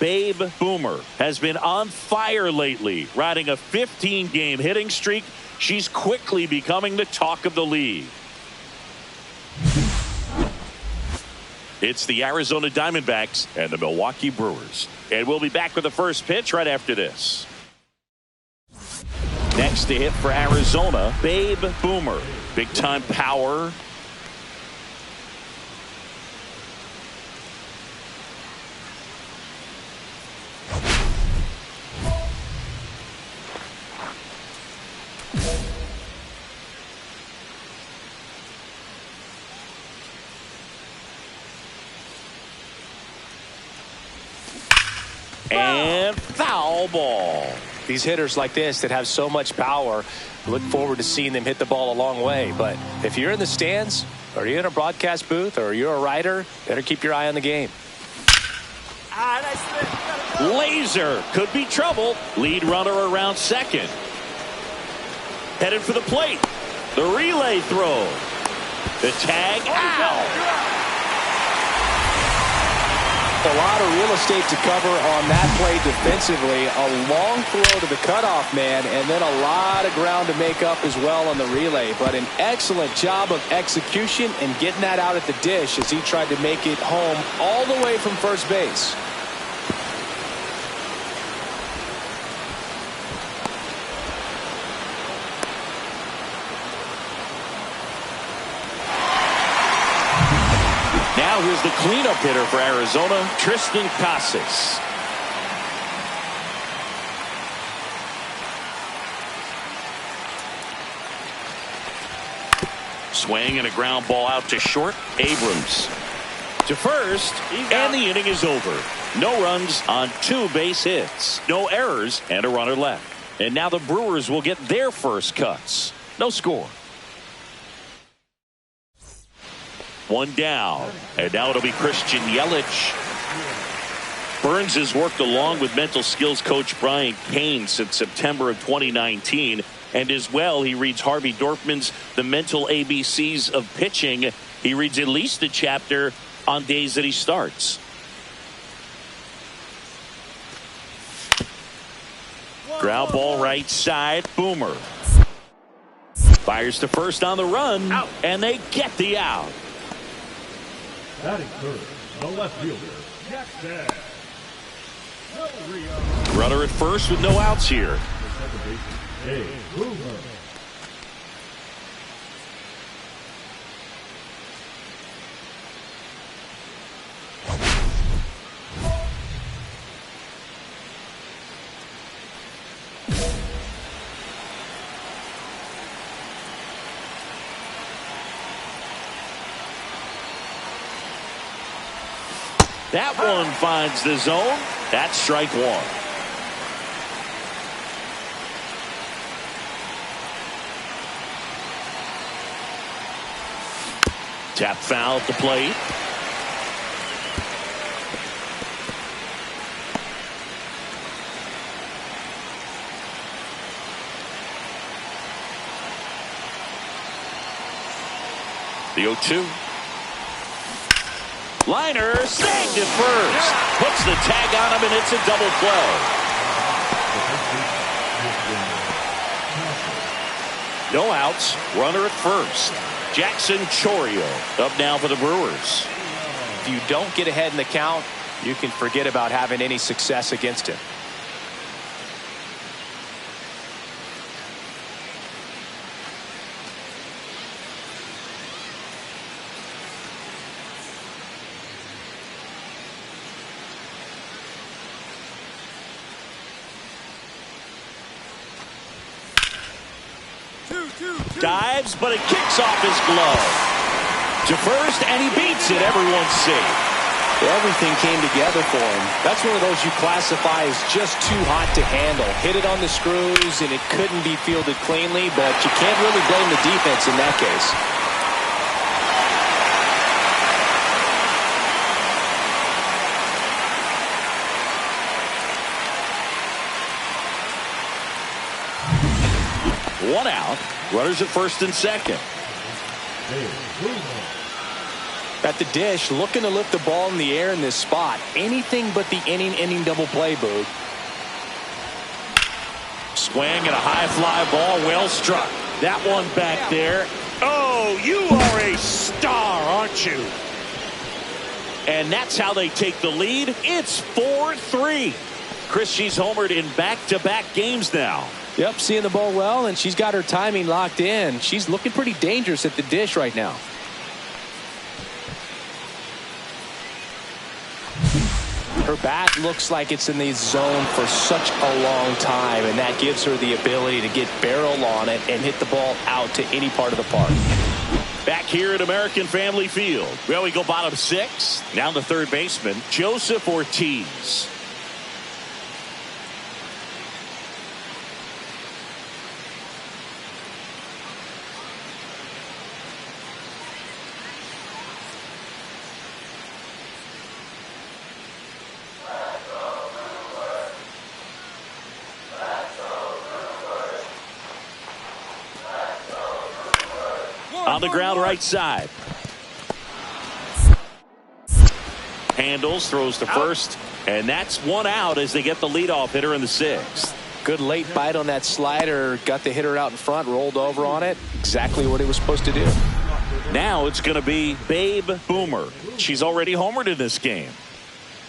Babe Boomer has been on fire lately, riding a 15-game hitting streak. She's quickly becoming the talk of the league. It's the Arizona Diamondbacks and the Milwaukee Brewers. And we'll be back with the first pitch right after this. Next to hit for Arizona, Babe Boomer. Big time power. And foul ball. These hitters like this that have so much power, look forward to seeing them hit the ball a long way. But if you're in the stands, or you're in a broadcast booth, or you're a writer, better keep your eye on the game. Laser could be trouble. Lead runner around second. Headed for the plate. The relay throw. The tag out. A lot of real estate to cover on that play defensively. A long throw to the cutoff man, and then a lot of ground to make up as well on the relay. But an excellent job of execution and getting that out at the dish as he tried to make it home all the way from first base. Now here's the cleanup hitter for Arizona, Tristan Casas. Swing and a ground ball out to short. Abrams to first, and the inning is over. No runs on 2 base hits. No errors and a runner left. And now the Brewers will get their first cuts. No score. 1 down, and now it'll be Christian Yelich. Burns has worked along with mental skills coach Brian Cain since September of 2019, and as well he reads Harvey Dorfman's The Mental ABCs of Pitching. He reads at least a chapter on days that he starts. Ground ball right side. Boomer fires to first on the run, and they get the out. Batting third, the left fielder, Jackson. Runner at first with no outs here. That one finds the zone. That's strike 1. Tap foul at the plate. The 0-2. Liner snagged at first. Puts the tag on him, and it's a double play. No outs. Runner at first. Jackson Chourio up now for the Brewers. If you don't get ahead in the count, you can forget about having any success against him. Dives, but it kicks off his glove. To first, and he beats it. Everyone's safe. Everything came together for him. That's one of those you classify as just too hot to handle. Hit it on the screws, and it couldn't be fielded cleanly, but you can't really blame the defense in that case. One out. Runners at first and second. At the dish, looking to lift the ball in the air in this spot. Anything but the inning double play, Boog. Swing and a high fly ball, well struck. That one back there. Oh, you are a star, aren't you? And that's how they take the lead. It's 4-3. Chris, she's homered in back-to-back games now. Yep, seeing the ball well, and she's got her timing locked in. She's looking pretty dangerous at the dish right now. Her bat looks like it's in the zone for such a long time, and that gives her the ability to get barrel on it and hit the ball out to any part of the park. Back here at American Family Field. Well, we go bottom 6. Now the third baseman, Joseph Ortiz. On the ground right side. Handles, throws to first, and that's one out as they get the leadoff hitter in the 6th. Good late bite on that slider. Got the hitter out in front, rolled over on it. Exactly what he was supposed to do. Now it's going to be Babe Boomer. She's already homered in this game.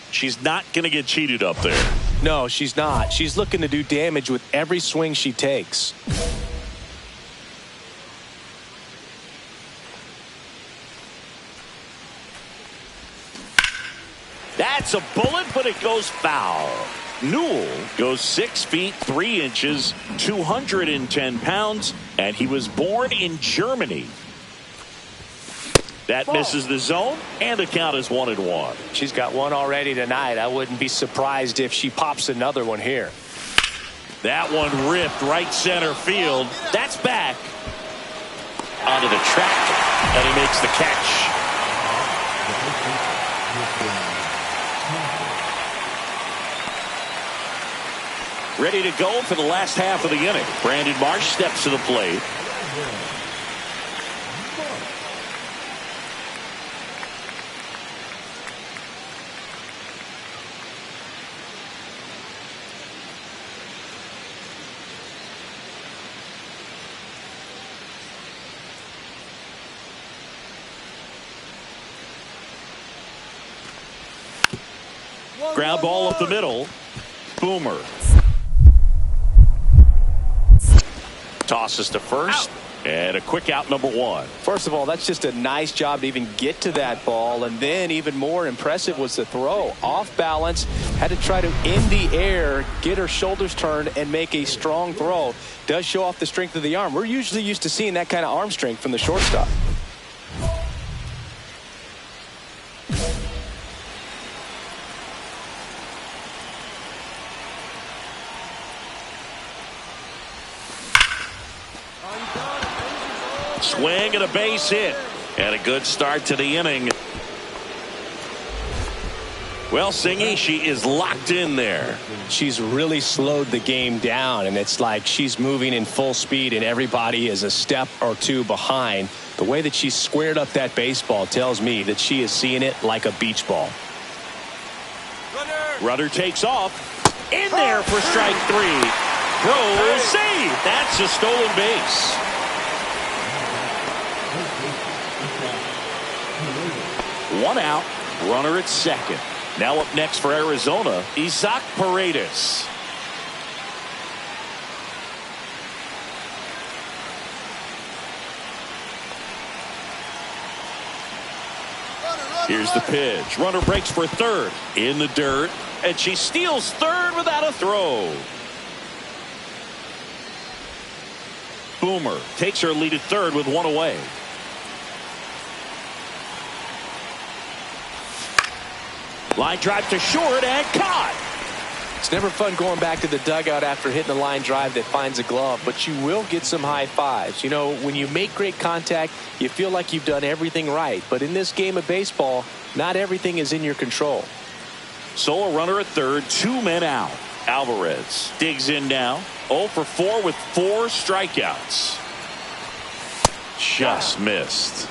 She's not going to get cheated up there. No, she's not. She's looking to do damage with every swing she takes. That's a bullet, but it goes foul. Newell goes 6 feet 3 inches, 210 pounds, and he was born in Germany. That misses the zone, and the count is 1-1. She's got one already tonight. I wouldn't be surprised if she pops another one here. That one ripped right center field. That's back onto the track, and he makes the catch. Ready to go for the last half of the inning. Brandon Marsh steps to the plate. Ground ball up the middle. Boomer. Tosses to first. And a quick out, number 1. First of all, that's just a nice job to even get to that ball. And then even more impressive was the throw. Off balance. Had to try to in the air, get her shoulders turned, and make a strong throw. Does show off the strength of the arm. We're usually used to seeing that kind of arm strength from the shortstop. Swing and a base hit. And a good start to the inning. Well, Singy, she is locked in there. She's really slowed the game down, and it's like she's moving in full speed, and everybody is a step or two behind. The way that she squared up that baseball tells me that she is seeing it like a beach ball. Runner takes off. In there for strike 3. Throw, save. That's a stolen base. One out, runner at second. Now up next for Arizona, Isaac Paredes. Here's the pitch. Runner breaks for third. In the dirt. And she steals third without a throw. Boomer takes her lead at third with one away. Line drive to short and caught. It's never fun going back to the dugout after hitting a line drive that finds a glove, but you will get some high fives. You know, when you make great contact, you feel like you've done everything right. But in this game of baseball, not everything is in your control. So a runner at third, 2 men out. Alvarez digs in now. 0 for 4 with 4 strikeouts. Just missed.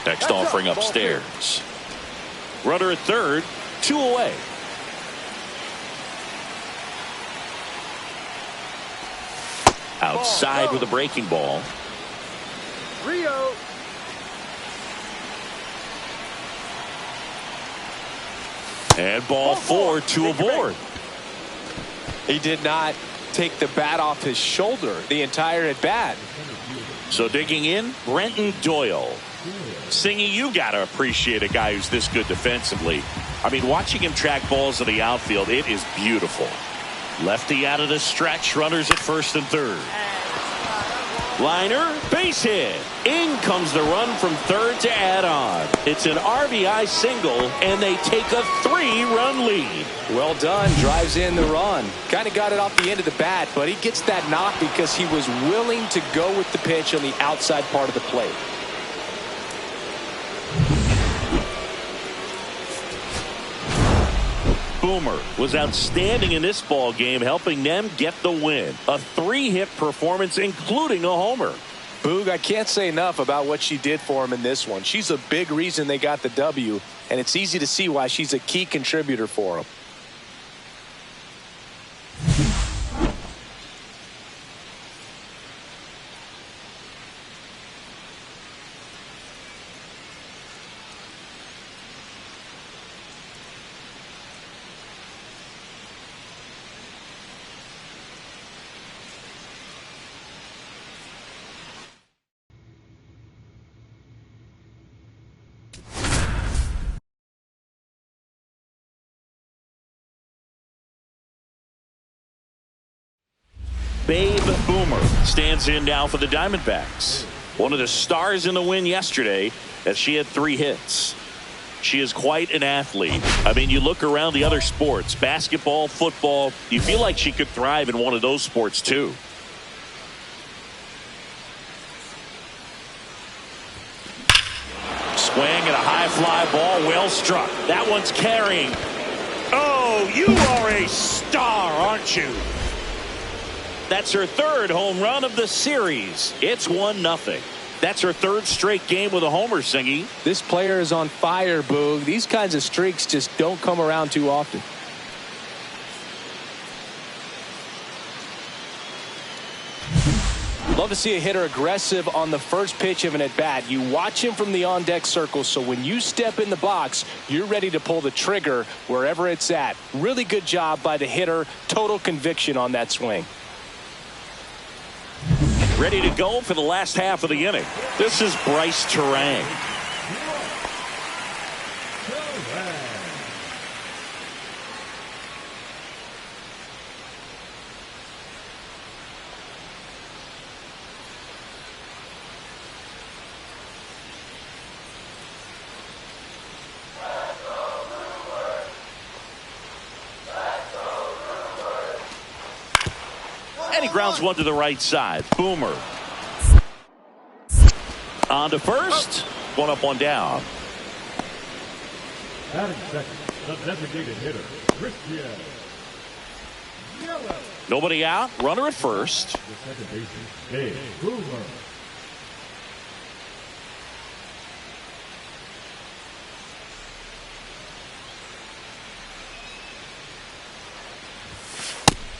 Next offering upstairs. Runner at third, 2 away. Outside with a breaking ball. Rio. And ball 4, 2 aboard. He did not take the bat off his shoulder the entire at bat. So digging in, Brenton Doyle. Singy, you got to appreciate a guy who's this good defensively. I mean, watching him track balls to the outfield, it is beautiful. Lefty out of the stretch, runners at first and third. Liner, base hit. In comes the run from third to add on. It's an RBI single, and they take a 3-run lead. Well done. Drives in the run. Kind of got it off the end of the bat, but he gets that knock because he was willing to go with the pitch on the outside part of the plate. Boomer was outstanding in this ball game, helping them get the win. A 3-hit performance, including a homer. Boog, I can't say enough about what she did for him in this one. She's a big reason they got the W, and it's easy to see why she's a key contributor for them. Babe Boomer stands in now for the Diamondbacks. One of the stars in the win yesterday, as she had 3 hits. She is quite an athlete. I mean, you look around the other sports, basketball, football, you feel like she could thrive in one of those sports too. Swing and a high fly ball, well struck. That one's carrying. Oh, you are a star, aren't you? That's her 3rd home run of the series. It's 1-0. That's her 3rd straight game with a homer, Singy. This player is on fire, Boog. These kinds of streaks just don't come around too often. Love to see a hitter aggressive on the first pitch of an at-bat. You watch him from the on-deck circle, so when you step in the box, you're ready to pull the trigger wherever it's at. Really good job by the hitter. Total conviction on that swing. Ready to go for the last half of the inning. This is Bryce Terang. And he grounds one to the right side. Boomer. On to first. 1 up, 1 down. Batting second, the designated hitter, Christian Yelich. Nobody out. Runner at first. The second baseman, Dave Boomer.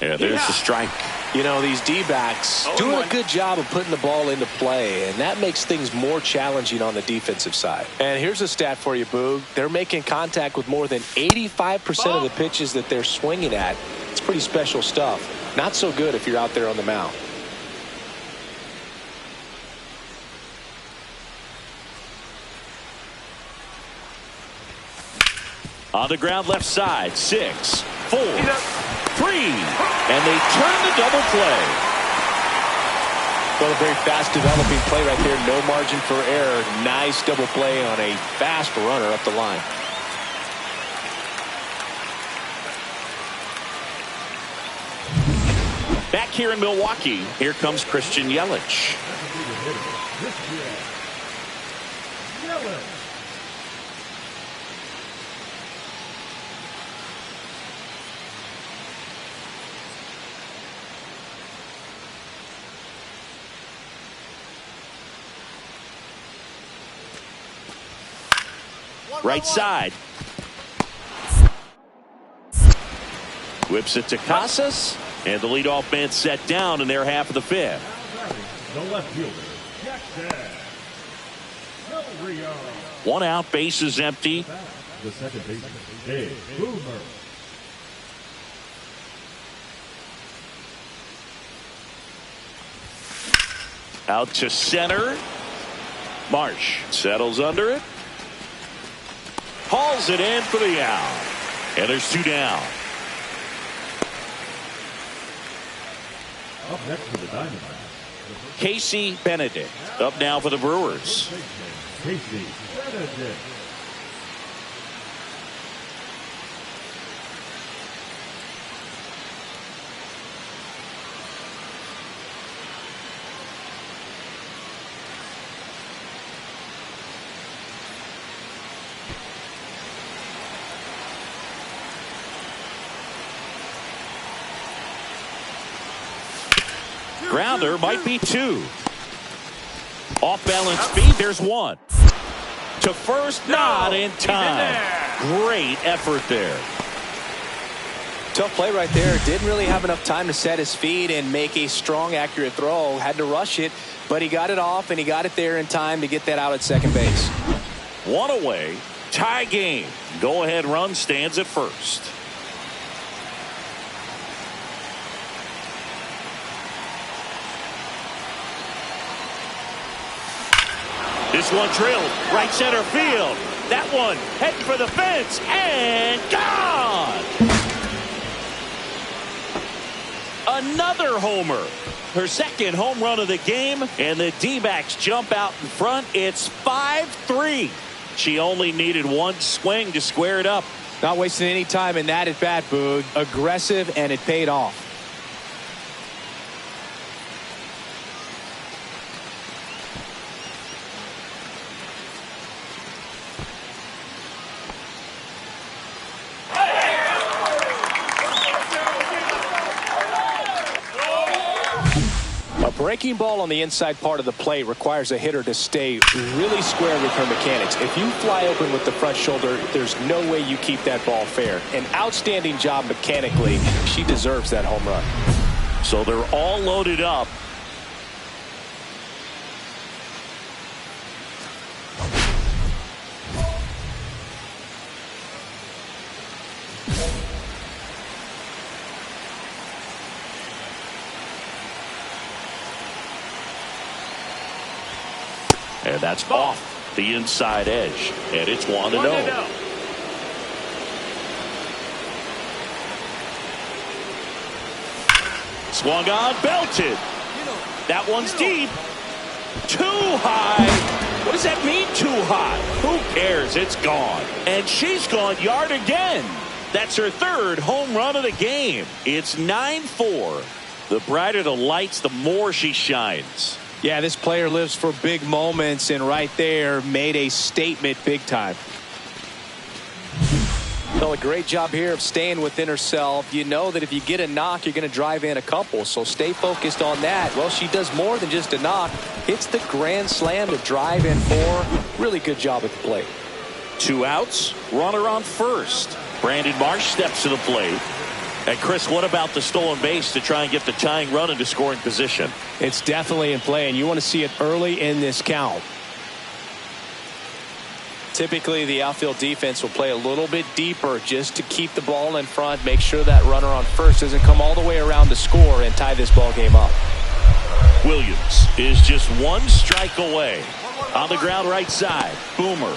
Yeah, there's the strike. You know, these D-backs doing a good job of putting the ball into play, and that makes things more challenging on the defensive side. And here's a stat for you, Boog. They're making contact with more than 85% of the pitches that they're swinging at. It's pretty special stuff. Not so good if you're out there on the mound. On the ground left side. 6, 4, 3. And they turn the double play. Well, a very fast developing play right there. No margin for error. Nice double play on a fast runner up the line. Back here in Milwaukee, here comes Christian Yelich. Right side. Whips it to Casas. And the leadoff man set down in their half of the fifth. The left fielder, Jackson. No Rio. One out, bases empty. The second baseman, Dave Boomer. Out to center. Marsh settles under it. Hauls it in for the out. And there's two down. Up next for the Diamondbacks, Casey Benedict up now for the Brewers. Casey Benedict. Grounder might be two. Off balance speed. There's one. To first, not in time. Great effort there. Tough play right there. Didn't really have enough time to set his feet and make a strong, accurate throw. Had to rush it, but he got it off and he got it there in time to get that out at second base. One away. Tie game. Go ahead run stands at first. This one drilled right center field. That one heading for the fence and gone. Another homer. Her second home run of the game, and the D-backs jump out in front. It's 5-3. She only needed one swing to square it up. Not wasting any time in that at bat, Boog. Aggressive, and it paid off. Breaking ball on the inside part of the plate requires a hitter to stay really square with her mechanics. If you fly open with the front shoulder, there's no way you keep that ball fair. An outstanding job mechanically. She deserves that home run. So they're all loaded up. And that's off the inside edge. And it's 1-0. Swung on, belted. That one's deep. Too high. What does that mean, too high? Who cares? It's gone. And she's gone yard again. That's her third home run of the game. It's 9-4. The brighter the lights, the more she shines. Yeah, this player lives for big moments, and right there made a statement big time. So a great job here of staying within herself. You know that if you get a knock, you're going to drive in a couple, so stay focused on that. Well, she does more than just a knock. Hits the grand slam to drive in four. Really good job at the plate. Two outs, runner on first. Brandon Marsh steps to the plate. And Chris, what about the stolen base to try and get the tying run into scoring position? It's definitely in play, and you want to see it early in this count. Typically, the outfield defense will play a little bit deeper just to keep the ball in front, make sure that runner on first doesn't come all the way around to score and tie this ball game up. Williams is just one strike away. On the ground right side, Boomer.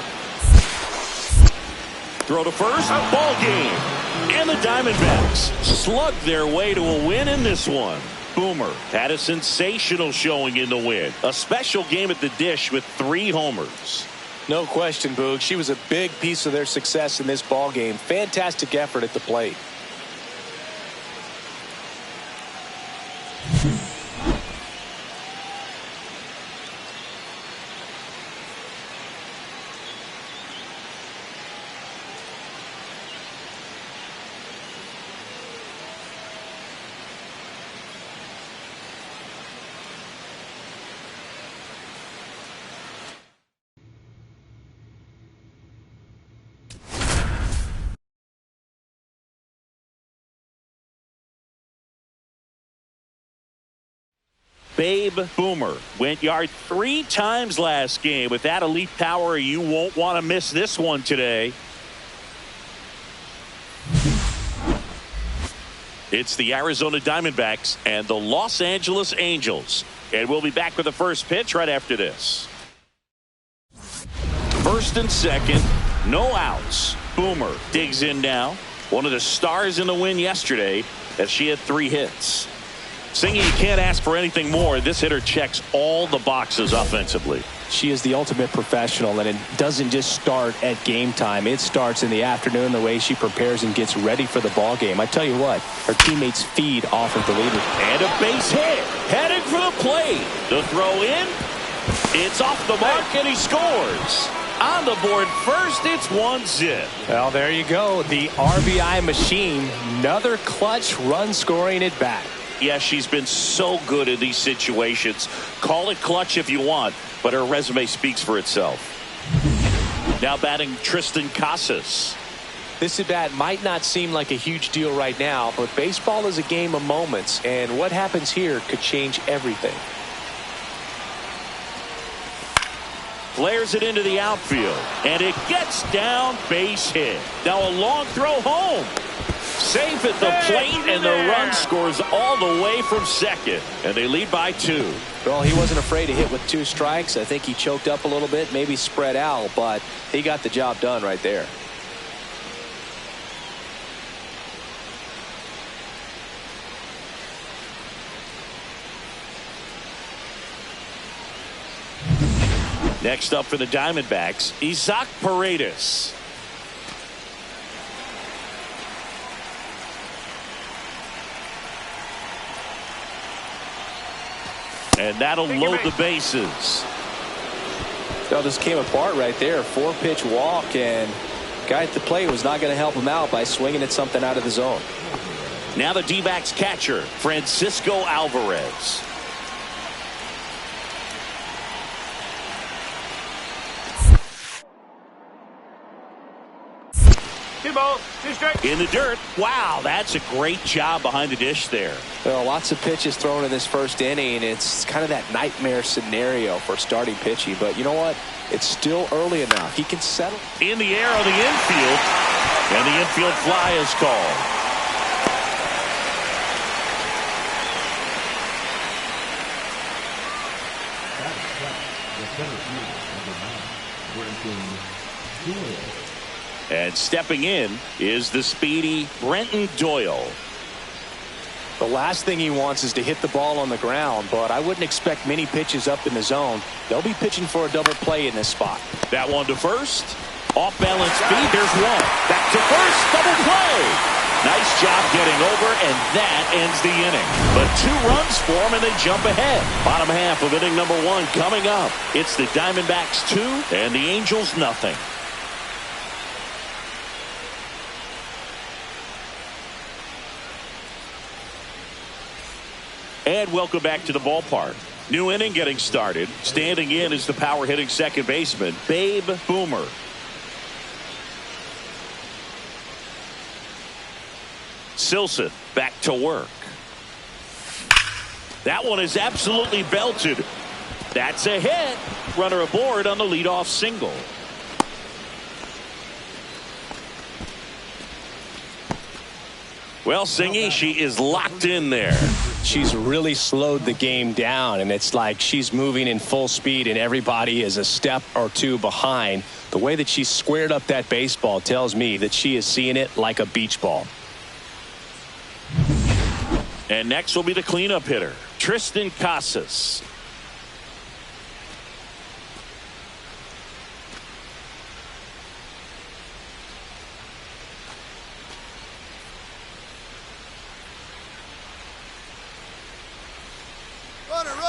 Throw to first, ball game. And the Diamondbacks slug their way to a win in this one. Boomer had a sensational showing in the win. A special game at the dish with 3 homers. No question, Boog. She was a big piece of their success in this ball game. Fantastic effort at the plate. Babe Boomer went yard 3 times last game. With that elite power, you won't want to miss this one today. It's the Arizona Diamondbacks and the Los Angeles Angels. And we'll be back with the first pitch right after this. First and second, no outs. Boomer digs in now. One of the stars in the win yesterday as she had 3 hits. Singy, you can't ask for anything more. This hitter checks all the boxes offensively. She is the ultimate professional, and it doesn't just start at game time. It starts in the afternoon, the way she prepares and gets ready for the ball game. I tell you what, her teammates feed off of the leader. And a base hit, heading for the plate. The throw in, it's off the mark, and he scores. On the board first, it's 1-0. Well, there you go. The RBI machine. Another clutch run scoring at bat. Yeah, she's been so good in these situations. Call it clutch if you want, but her resume speaks for itself. Now batting Tristan Casas. This at bat might not seem like a huge deal right now, but baseball is a game of moments, and what happens here could change everything. Flares it into the outfield, and it gets down, base hit. Now a long throw home. Safe at the plate, and the run scores all the way from second, and they lead by 2. Well, he wasn't afraid to hit with 2 strikes. I think he choked up a little bit, maybe spread out, but he got the job done right there. Next up for the Diamondbacks, Isaac Paredes. And that'll load the bases. Well, this came apart right there. 4-pitch walk, and guy at the plate was not going to help him out by swinging at something out of the zone. Now the D-backs catcher, Francisco Alvarez. In the dirt. Wow, that's a great job behind the dish there. Well, lots of pitches thrown in this first inning. It's kind of that nightmare scenario for starting pitching. But you know what? It's still early enough. He can settle. In the air on the infield. And the infield fly is called. And stepping in is the speedy Brenton Doyle. The last thing he wants is to hit the ball on the ground, but I wouldn't expect many pitches up in the zone. They'll be pitching for a double play in this spot. That one to first. Off balance speed. There's one. Back to first. Double play. Nice job getting over, and that ends the inning. But 2 runs for them, and they jump ahead. Bottom half of inning number 1 coming up. It's the Diamondbacks 2 and the Angels nothing. And welcome back to the ballpark. New inning getting started. Standing in is the power hitting second baseman, Babe Boomer. Silson back to work. That one is absolutely belted. That's a hit. Runner aboard on the leadoff single. Well, Singy, she is locked in there. She's really slowed the game down, and it's like she's moving in full speed, and everybody is a step or 2 behind. The way that she squared up that baseball tells me that she is seeing it like a beach ball. And next will be the cleanup hitter, Tristan Casas.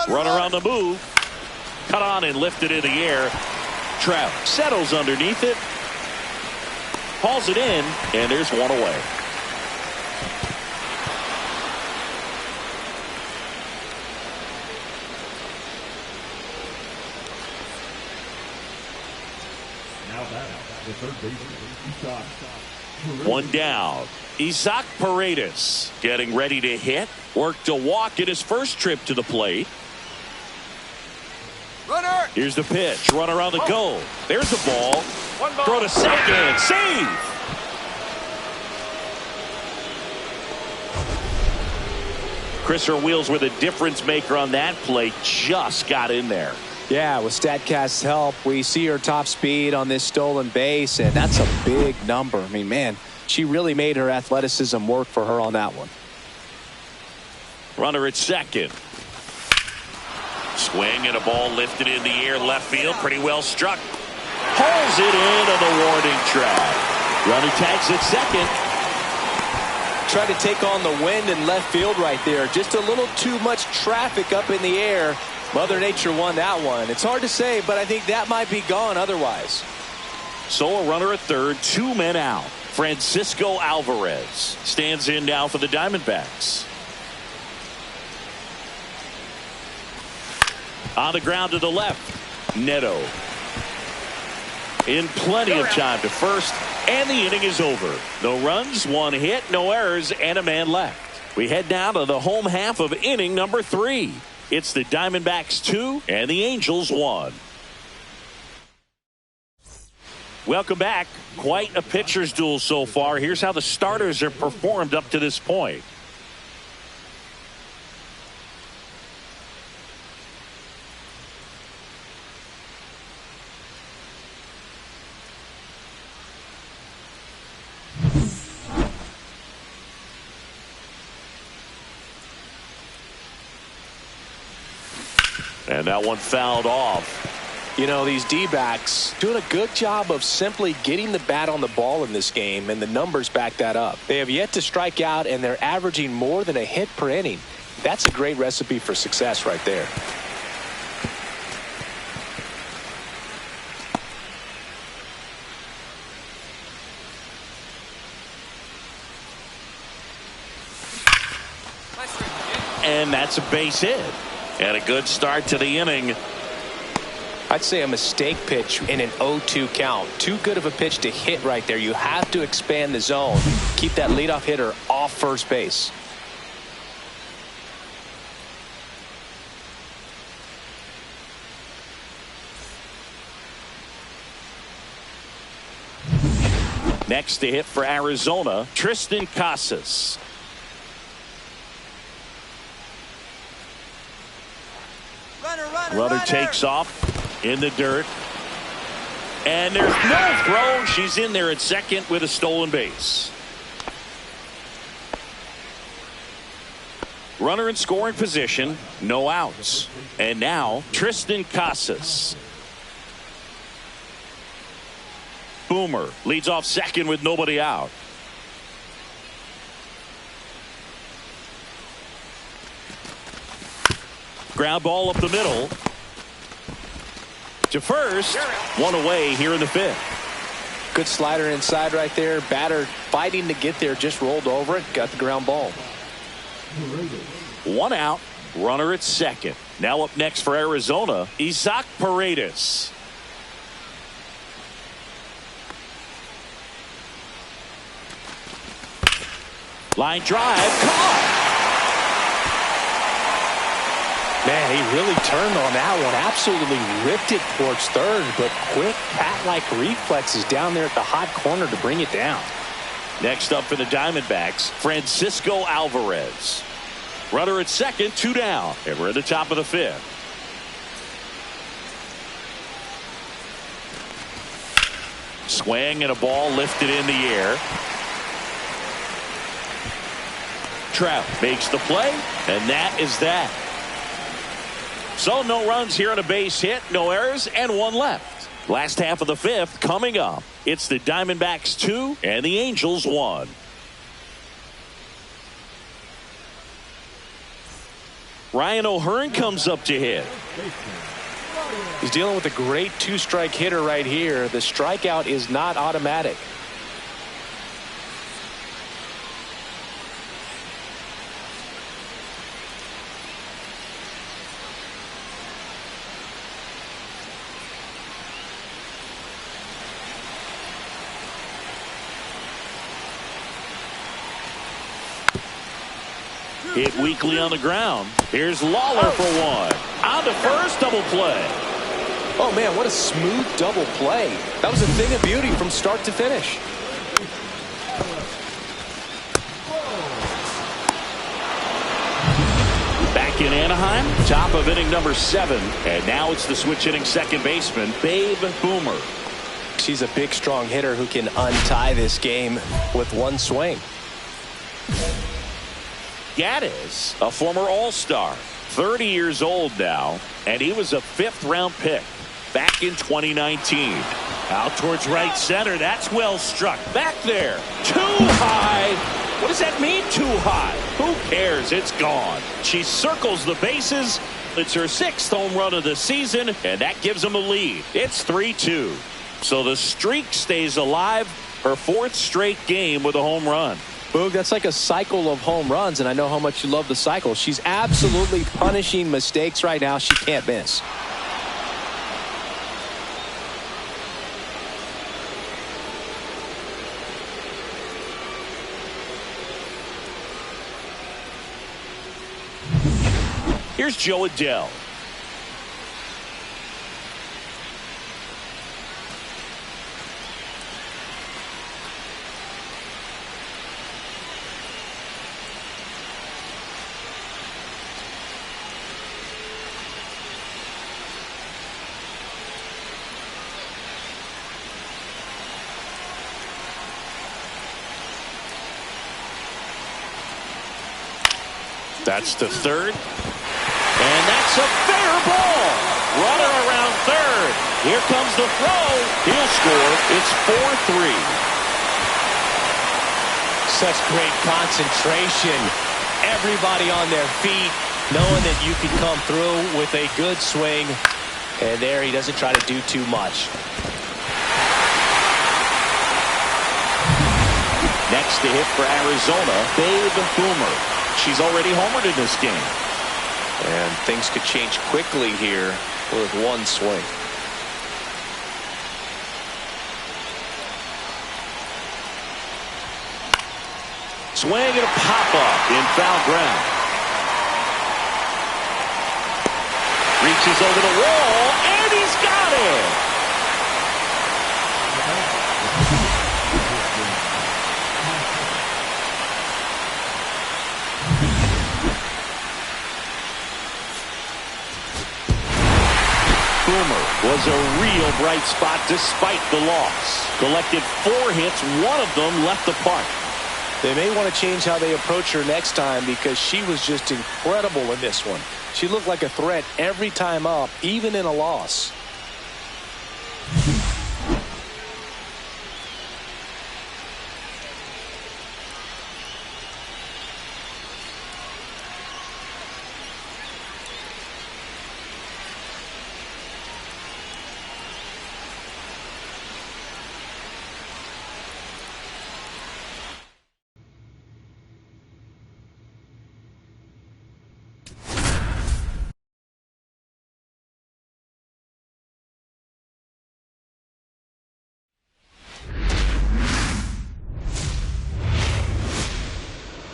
Runner on the move. Cut on and lifted in the air. Trout settles underneath it. Hauls it in, and there's one away. Now batting, the third baseman, Isaac. One down. Isaac Paredes getting ready to hit. Worked a walk in his first trip to the plate. Here's the pitch. Runner on the go. There's the ball. Throw to second. Save. Chriser Wheels were the difference maker on that play. Just got in there. Yeah, with StatCast's help, we see her top speed on this stolen base, and that's a big number. I mean, man, she really made her athleticism work for her on that one. Runner at second. Swing and a ball lifted in the air left field. Pretty well struck. Pulls it into the warning track. Runner tags at second. Tried to take on the wind in left field right there. Just a little too much traffic up in the air. Mother Nature won that one. It's hard to say, but I think that might be gone otherwise. So a runner at third, 2 men out. Francisco Alvarez stands in now for the Diamondbacks. On the ground to the left, Neto. In plenty of time to first, and the inning is over. No runs, 1 hit, no errors, and a man left. We head down to the home half of inning number 3. It's the Diamondbacks 2 and the Angels 1. Welcome back. Quite a pitcher's duel so far. Here's how the starters are performed up to this point. And that one fouled off. You know, these D-backs doing a good job of simply getting the bat on the ball in this game, and the numbers back that up. They have yet to strike out, and they're averaging more than a hit per inning. That's a great recipe for success right there. And that's a base hit. And a good start to the inning. I'd say a mistake pitch in an 0-2 count. Too good of a pitch to hit right there. You have to expand the zone. Keep that leadoff hitter off first base. Next to hit for Arizona, Tristan Casas. Runner takes off in the dirt. And there's no throw. She's in there at second with a stolen base. Runner in scoring position, no outs. And now Tristan Casas. Boomer leads off second with nobody out. Ground ball up the middle to first. One away here in the 5th. Good slider inside right there. Batter fighting to get there, just rolled over it, got the ground ball. 1 out, runner at second. Now up next for Arizona, Isaac Paredes. Line drive, caught. Man, he really turned on that one. Absolutely ripped it towards third, but quick cat-like reflexes down there at the hot corner to bring it down. Next up for the Diamondbacks, Francisco Alvarez. Runner at second, 2 down, and we're at the top of the 5th. Swing and a ball lifted in the air. Trout makes the play, and that is that. So no runs here on a base hit, no errors, and 1 left. Last half of the 5th coming up. It's the Diamondbacks 2 and the Angels 1. Ryan O'Hearn comes up to hit. He's dealing with a great 2-strike hitter right here. The strikeout is not automatic. Hit weakly on the ground. Here's Lawler for 1. On to first, double play. Oh, man, what a smooth double play. That was a thing of beauty from start to finish. Back in Anaheim, top of inning number 7. And now it's the switch hitting second baseman, Babe Boomer. She's a big, strong hitter who can untie this game with one swing. Gaddis, a former All-Star, 30 years old now, and he was a 5th-round pick back in 2019. Out towards right center. That's well struck. Back there. Too high. What does that mean, too high? Who cares? It's gone. She circles the bases. It's her 6th home run of the season, and that gives them a lead. It's 3-2. So the streak stays alive. Her 4th straight game with a home run. Boog, that's like a cycle of home runs, and I know how much you love the cycle. She's absolutely punishing mistakes right now. She can't miss. Here's Joe Adele. That's to third. And that's a fair ball. Runner around third. Here comes the throw. He'll score. It's 4-3. Such great concentration. Everybody on their feet, knowing that you can come through with a good swing. And there he doesn't try to do too much. Next to hit for Arizona, Babe Boomer. She's already homered in this game. And things could change quickly here with one swing. Swing and a pop-up in foul ground. Reaches over the wall, and he's got it. Boomer was a real bright spot despite the loss. Collected 4 hits, 1 of them left the park. They may want to change how they approach her next time because she was just incredible in this one. She looked like a threat every time up, even in a loss.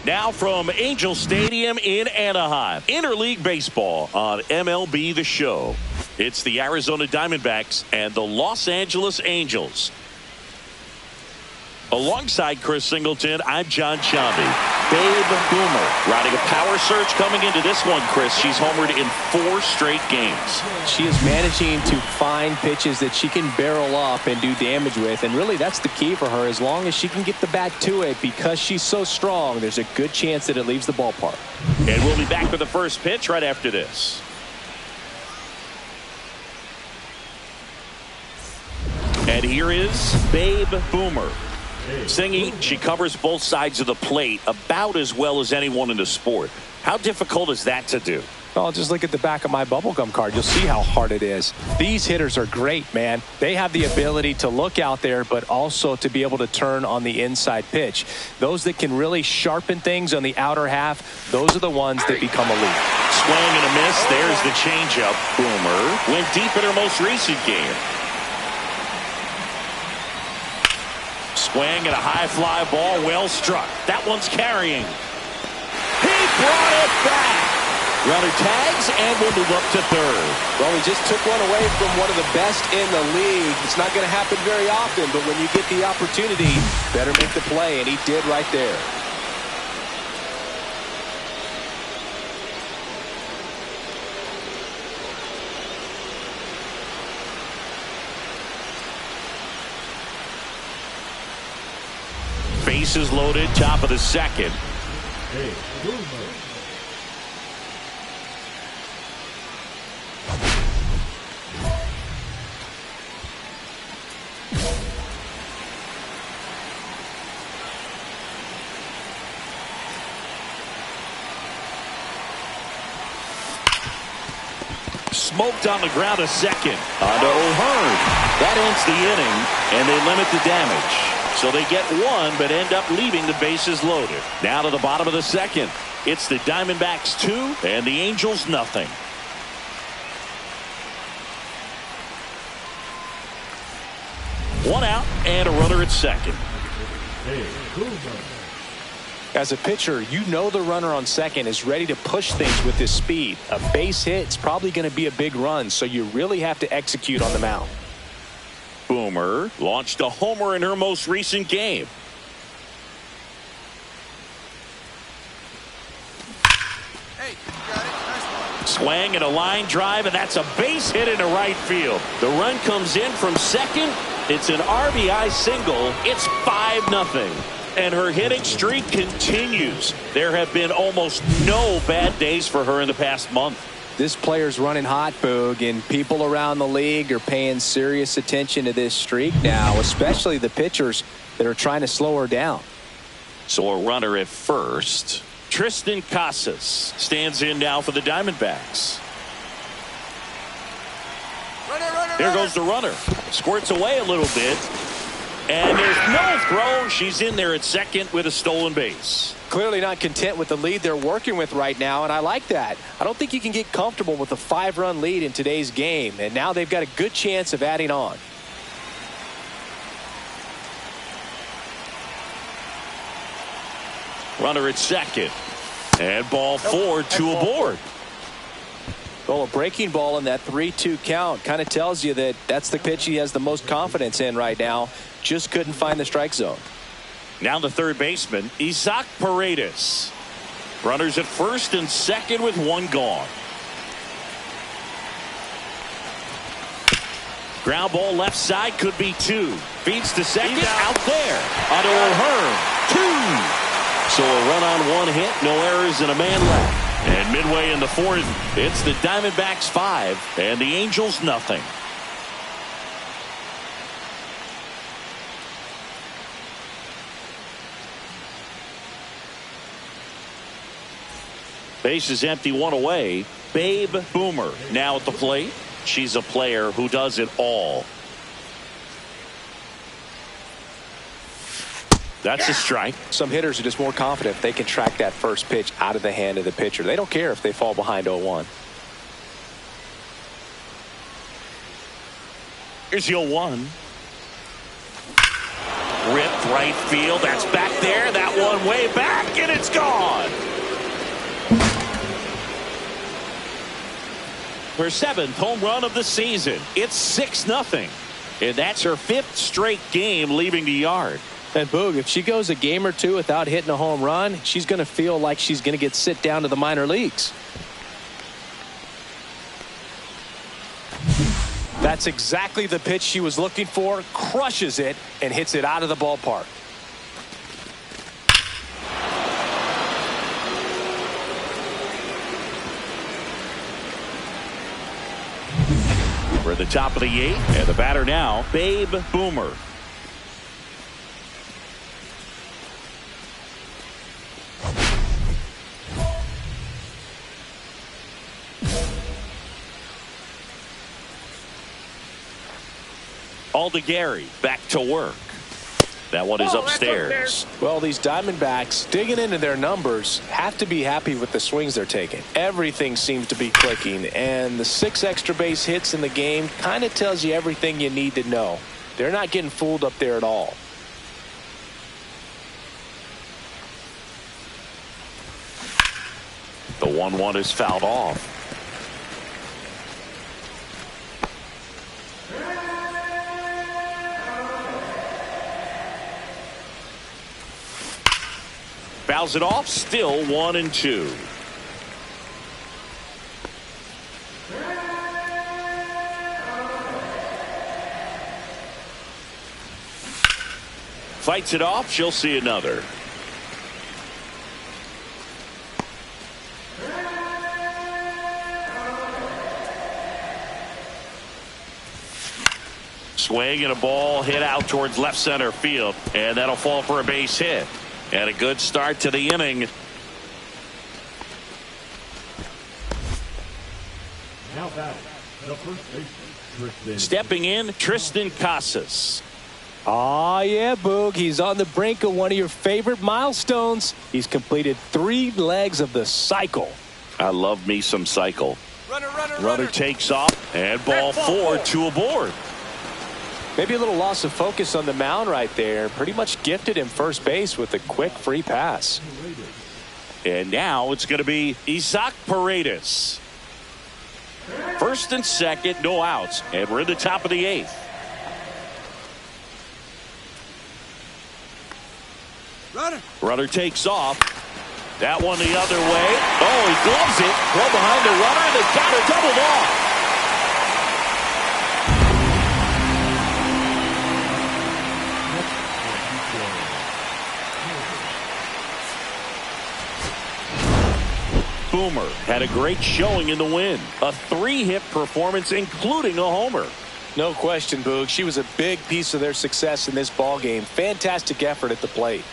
Now from Angel Stadium in Anaheim, interleague baseball on MLB The Show. It's the Arizona Diamondbacks and the Los Angeles Angels. Alongside Chris Singleton, I'm John Chambi. Babe Boomer riding a power surge coming into this one, Chris. She's homered in 4 straight games. She is managing to find pitches that she can barrel up and do damage with, and really that's the key for her. As long as she can get the bat to it, because she's so strong, there's a good chance that it leaves the ballpark. And we'll be back with the first pitch right after this. And here is Babe Boomer. Singing, she covers both sides of the plate about as well as anyone in the sport. How difficult is that to do? Well, just look at the back of my bubblegum card. You'll see how hard it is. These hitters are great, man. They have the ability to look out there, but also to be able to turn on the inside pitch. Those that can really sharpen things on the outer half, those are the ones that become elite. Swing and a miss. There's the changeup. Boomer went deep in her most recent game. Swing and a high fly ball, well struck. That one's carrying. He brought it back. Runner tags and will move up to third. Well, he just took one away from one of the best in the league. It's not going to happen very often, but when you get the opportunity, better make the play, and he did right there. Bases loaded, top of the second. Hey, Boomer. Smoked on the ground a second. Onto O'Hearn. That ends the inning, and they limit the damage. So they get one, but end up leaving the bases loaded. Now to the bottom of the second. It's the Diamondbacks 2 and the Angels nothing. One out and a runner at second. Hey, Boomer. As a pitcher, you know the runner on second is ready to push things with his speed. A base hit is probably going to be a big run, so you really have to execute on the mound. Boomer launched a homer in her most recent game. Hey, you got it. Nice one. Swing and a line drive, and that's a base hit into right field. The run comes in from second. It's an RBI single. It's 5-0. And her hitting streak continues. There have been almost no bad days for her in the past month. This player's running hot, Boog, and people around the league are paying serious attention to this streak now, especially the pitchers that are trying to slow her down. So a runner at first. Tristan Casas stands in now for the Diamondbacks. There goes the runner. Squirts away a little bit. And there's no throw. She's in there at second with a stolen base. Clearly not content with the lead they're working with right now, and I like that. I don't think you can get comfortable with a 5-run lead in today's game, and now they've got a good chance of adding on. Runner at second. And ball 4, 2 aboard. Well, a breaking ball in that 3-2 count kind of tells you that that's the pitch he has the most confidence in right now. Just couldn't find the strike zone. Now the third baseman, Isaac Paredes. Runners at first and second with one gone. Ground ball left side, could be 2. Feeds to second, out there. Onto O'Hearn, 2. So a run on one hit, no errors, and a man left. And midway in the fourth, it's the Diamondbacks 5 and the Angels nothing. Base is empty, one away. Babe Boomer now at the plate. She's a player who does it all. That's a strike. Some hitters are just more confident if they can track that first pitch out of the hand of the pitcher. They don't care if they fall behind 0-1. Here's the 0-1. Ripped right field. That's back there. That one way back, and it's gone. Her 7th home run of the season. It's 6-0. And that's her 5th straight game leaving the yard. And Boog, if she goes a game or two without hitting a home run, she's going to feel like she's going to get sit down to the minor leagues. That's exactly the pitch she was looking for. Crushes it and hits it out of the ballpark. We're at the top of the 8th, and the batter now, Babe Boomer. Gary back to work. That one is upstairs. Well, these Diamondbacks digging into their numbers have to be happy with the swings they're taking. Everything seems to be clicking, and the 6 extra base hits in the game kind of tells you everything you need to know. They're not getting fooled up there at all. The 1-1 is fouled off. Fouls it off. Still 1-2. Fights it off. She'll see another. Swing and a ball hit out towards left center field, and that'll fall for a base hit. And a good start to the inning. Now batting, the first baseman, Tristan. Stepping in, Tristan Casas. Aw, yeah, Boog. He's on the brink of one of your favorite milestones. He's completed 3 legs of the cycle. I love me some cycle. Runner. Takes off, and ball 4, 2 aboard. Maybe a little loss of focus on the mound right there. Pretty much gifted him first base with a quick free pass. And now it's going to be Isaac Paredes. First and second, no outs. And we're in the top of the 8th. Runner takes off. That one the other way. Oh, he gloves it. Well behind the runner, and they got her doubled off. Boomer had a great showing in the win. A 3-hit performance, including a homer. No question, Boog. She was a big piece of their success in this ball game. Fantastic effort at the plate.